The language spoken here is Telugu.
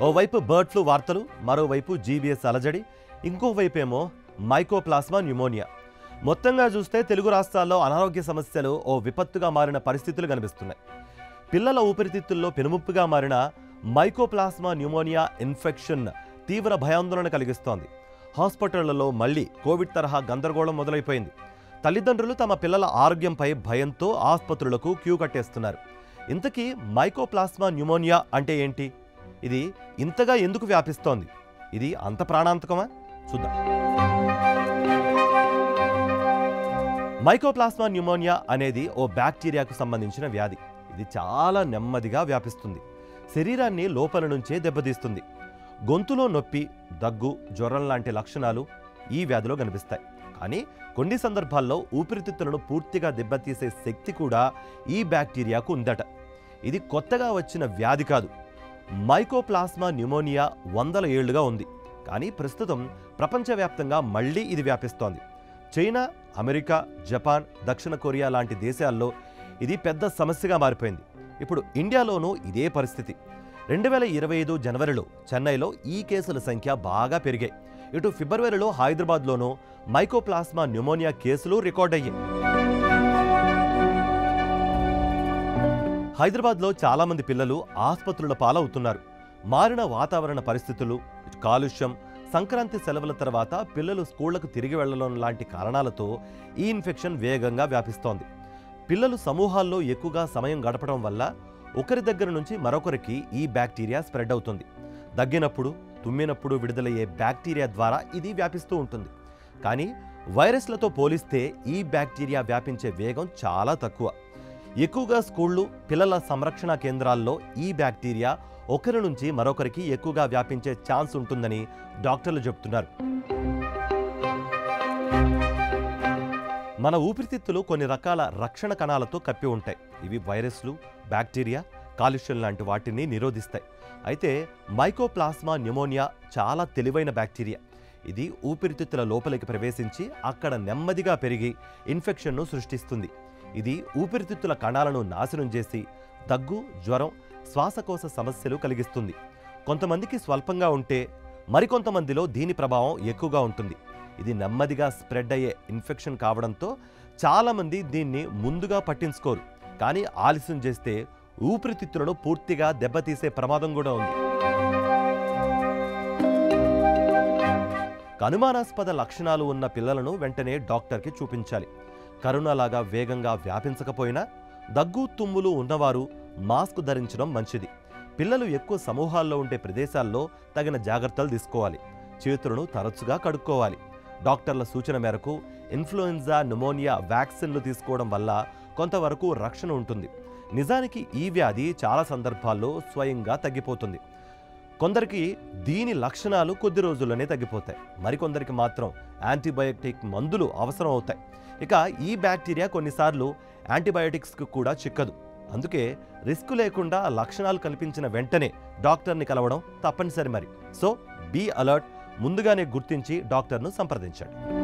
ఓవైపు బర్డ్ ఫ్లూ వార్తలు, మరోవైపు జీబీఎస్ అలజడి, ఇంకోవైపేమో మైకోప్లాస్మా న్యూమోనియా. మొత్తంగా చూస్తే తెలుగు రాష్ట్రాల్లో అనారోగ్య సమస్యలు ఓ విపత్తుగా మారిన పరిస్థితులు కనిపిస్తున్నాయి. పిల్లల ఊపిరితిత్తుల్లో పెనుముప్పుగా మారిన మైకోప్లాస్మా న్యూమోనియా ఇన్ఫెక్షన్ తీవ్ర భయాందోళన కలిగిస్తోంది. హాస్పిటళ్లలో మళ్లీ కోవిడ్ తరహా గందరగోళం మొదలైపోయింది. తల్లిదండ్రులు తమ పిల్లల ఆరోగ్యంపై భయంతో ఆసుపత్రులకు క్యూ కట్టేస్తున్నారు. ఇంతకీ మైకోప్లాస్మా న్యూమోనియా అంటే ఏంటి? ఇది ఇంతగా ఎందుకు వ్యాపిస్తోంది? ఇది అంత ప్రాణాంతకమా? చూద్దాం. మైకోప్లాస్మా న్యూమోనియా అనేది ఓ బ్యాక్టీరియాకు సంబంధించిన వ్యాధి. ఇది చాలా నెమ్మదిగా వ్యాపిస్తుంది. శరీరాన్ని లోపల నుంచే దెబ్బతీస్తుంది. గొంతులో నొప్పి, దగ్గు, జ్వరం లాంటి లక్షణాలు ఈ వ్యాధిలో కనిపిస్తాయి. కానీ కొన్ని సందర్భాల్లో ఊపిరితిత్తులను పూర్తిగా దెబ్బతీసే శక్తి కూడా ఈ బ్యాక్టీరియాకు ఉందట. ఇది కొత్తగా వచ్చిన వ్యాధి కాదు. మైకోప్లాస్మా న్యూమోనియా వందల ఏళ్లుగా ఉంది. కానీ ప్రస్తుతం ప్రపంచవ్యాప్తంగా మళ్లీ ఇది వ్యాపిస్తోంది. చైనా, అమెరికా, జపాన్, దక్షిణ కొరియా లాంటి దేశాల్లో ఇది పెద్ద సమస్యగా మారిపోయింది. ఇప్పుడు ఇండియాలోనూ ఇదే పరిస్థితి. 2025 జనవరిలో చెన్నైలో ఈ కేసుల సంఖ్య బాగా పెరిగాయి. ఇటు ఫిబ్రవరిలో హైదరాబాద్లోనూ మైకోప్లాస్మా న్యూమోనియా కేసులు రికార్డ్ అయ్యాయి. హైదరాబాద్లో చాలామంది పిల్లలు ఆసుపత్రుల పాలవుతున్నారు. మారిన వాతావరణ పరిస్థితులు, కాలుష్యం, సంక్రాంతి సెలవుల తర్వాత పిల్లలు స్కూళ్లకు తిరిగి వెళ్లడం లాంటి కారణాలతో ఈ ఇన్ఫెక్షన్ వేగంగా వ్యాపిస్తోంది. పిల్లలు సమూహాల్లో ఎక్కువగా సమయం గడపడం వల్ల ఒకరి దగ్గర నుంచి మరొకరికి ఈ బ్యాక్టీరియా స్ప్రెడ్ అవుతుంది. దగ్గినప్పుడు, తుమ్మినప్పుడు విడుదలయ్యే బ్యాక్టీరియా ద్వారా ఇది వ్యాపిస్తూ ఉంటుంది. కానీ వైరస్లతో పోలిస్తే ఈ బ్యాక్టీరియా వ్యాపించే వేగం చాలా తక్కువ. ఎక్కువగా స్కూళ్లు, పిల్లల సంరక్షణ కేంద్రాల్లో ఈ బ్యాక్టీరియా ఒకరి నుంచి మరొకరికి ఎక్కువగా వ్యాపించే ఛాన్స్ ఉంటుందని డాక్టర్లు చెబుతున్నారు. మన ఊపిరితిత్తులు కొన్ని రకాల రక్షణ కణాలతో కప్పి ఉంటాయి. ఇవి వైరస్లు, బ్యాక్టీరియా, కాలుష్యం లాంటి వాటిని నిరోధిస్తాయి. అయితే మైకోప్లాస్మా న్యూమోనియా చాలా తెలివైన బ్యాక్టీరియా. ఇది ఊపిరితిత్తుల లోపలికి ప్రవేశించి అక్కడ నెమ్మదిగా పెరిగి ఇన్ఫెక్షన్ను సృష్టిస్తుంది. ఇది ఊపిరితిత్తుల కణాలను నాశనం చేసి దగ్గు, జ్వరం, శ్వాసకోశ సమస్యలు కలిగిస్తుంది. కొంతమందికి స్వల్పంగా ఉంటే మరికొంతమందిలో దీని ప్రభావం ఎక్కువగా ఉంటుంది. ఇది నెమ్మదిగా స్ప్రెడ్ అయ్యే ఇన్ఫెక్షన్ కావడంతో చాలామంది దీన్ని ముందుగా పట్టించుకోరు. కానీ ఆలస్యం చేస్తే ఊపిరితిత్తులను పూర్తిగా దెబ్బతీసే ప్రమాదం కూడా ఉంది. అనుమానాస్పద లక్షణాలు ఉన్న పిల్లలను వెంటనే డాక్టర్కి చూపించాలి. కరోనాలాగా వేగంగా వ్యాపించకపోయినా దగ్గు, తుమ్ములు ఉన్నవారు మాస్క్ ధరించడం మంచిది. పిల్లలు ఎక్కువ సమూహాల్లో ఉండే ప్రదేశాల్లో తగిన జాగ్రత్తలు తీసుకోవాలి. చేతులను తరచుగా కడుక్కోవాలి. డాక్టర్ల సూచన మేరకు ఇన్ఫ్లుయెంజా, న్యూమోనియా వ్యాక్సిన్లు తీసుకోవడం వల్ల కొంతవరకు రక్షణ ఉంటుంది. నిజానికి ఈ వ్యాధి చాలా సందర్భాల్లో స్వయంగా తగ్గిపోతుంది. కొందరికి దీని లక్షణాలు కొద్ది రోజుల్లోనే తగ్గిపోతాయి. మరికొందరికి మాత్రం యాంటీబయాటిక్ మందులు అవసరం అవుతాయి. ఇక ఈ బ్యాక్టీరియా కొన్నిసార్లు యాంటీబయాటిక్స్కు కూడా చిక్కదు. అందుకే రిస్క్ లేకుండా లక్షణాలు కనిపించిన వెంటనే డాక్టర్ని కలవడం తప్పనిసరి. మరి సో బీ అలర్ట్. ముందుగానే గుర్తించి డాక్టర్ను సంప్రదించండి.